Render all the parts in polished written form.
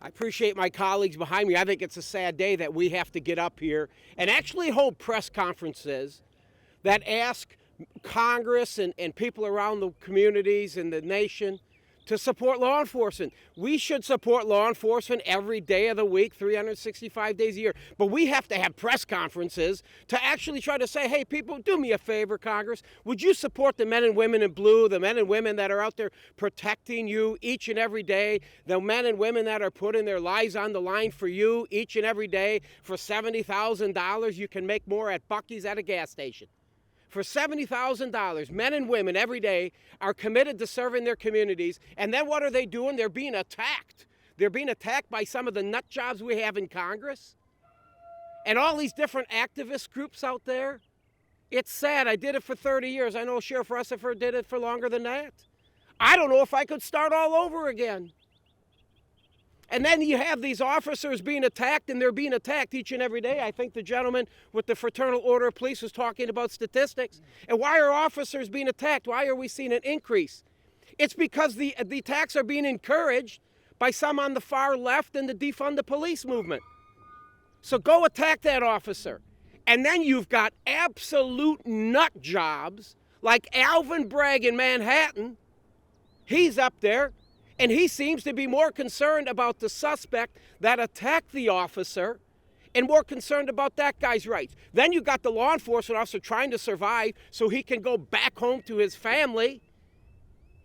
I appreciate my colleagues behind me. I think it's a sad day that we have to get up here and actually hold press conferences that ask Congress and people around the communities and the nation to support law enforcement. We should support law enforcement every day of the week, 365 days a year. But we have to have press conferences to actually try to say, hey, people, do me a favor, Congress. Would you support the men and women in blue, the men and women that are out there protecting you each and every day, the men and women that are putting their lives on the line for you each and every day? For $70,000, you can make more at Buc-ee's at a gas station. For $70,000, men and women every day are committed to serving their communities. And then what are they doing? They're being attacked. They're being attacked by some of the nut jobs we have in Congress and all these different activist groups out there. It's sad. I did it for 30 years. I know Sheriff Russifer did it for longer than that. I don't know if I could start all over again. And then you have these officers being attacked, and they're being attacked each and every day. I think the gentleman with the Fraternal Order of Police was talking about statistics. And why are officers being attacked? Why are we seeing an increase? It's because the attacks are being encouraged by some on the far left and the defund the police movement. So go attack that officer. And then you've got absolute nut jobs like Alvin Bragg in Manhattan. He's up there. And he seems to be more concerned about the suspect that attacked the officer and more concerned about that guy's rights. Then you got the law enforcement officer trying to survive so he can go back home to his family.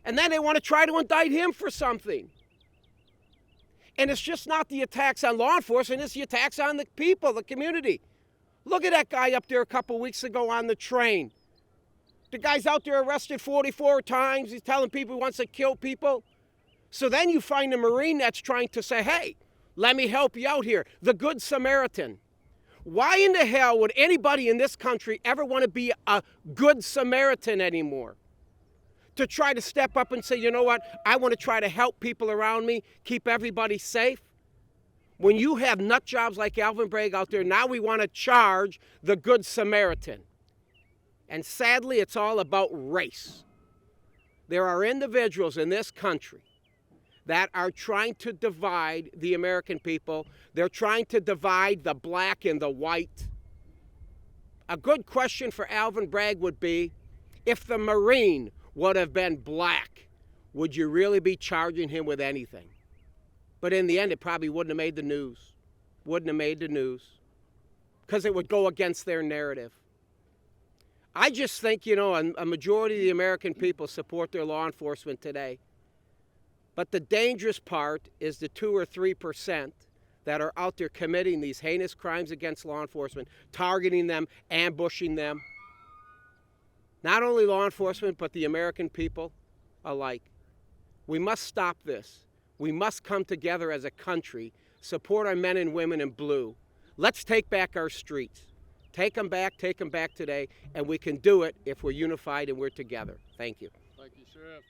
And then they want to try to indict him for something. And it's just not the attacks on law enforcement, it's the attacks on the people, the community. Look at that guy up there a couple weeks ago on the train. The guy's out there arrested 44 times. He's telling people he wants to kill people. So then you find a Marine that's trying to say, hey, let me help you out here. The Good Samaritan. Why in the hell would anybody in this country ever want to be a Good Samaritan anymore? To try to step up and say, you know what, I want to try to help people around me, keep everybody safe. When you have nut jobs like Alvin Bragg out there, now we want to charge the Good Samaritan. And sadly, it's all about race. There are individuals in this country that are trying to divide the American people. They're trying to divide the black and the white. A good question for Alvin Bragg would be, if the Marine would have been black, would you really be charging him with anything? But in the end, it probably wouldn't have made the news. Wouldn't have made the news. Because it would go against their narrative. I just think, a majority of the American people support their law enforcement today. But the dangerous part is the 2 or 3% that are out there committing these heinous crimes against law enforcement, targeting them, ambushing them. Not only law enforcement, but the American people alike. We must stop this. We must come together as a country, support our men and women in blue. Let's take back our streets. Take them back today, and we can do it if we're unified and we're together. Thank you. Thank you, Sheriff.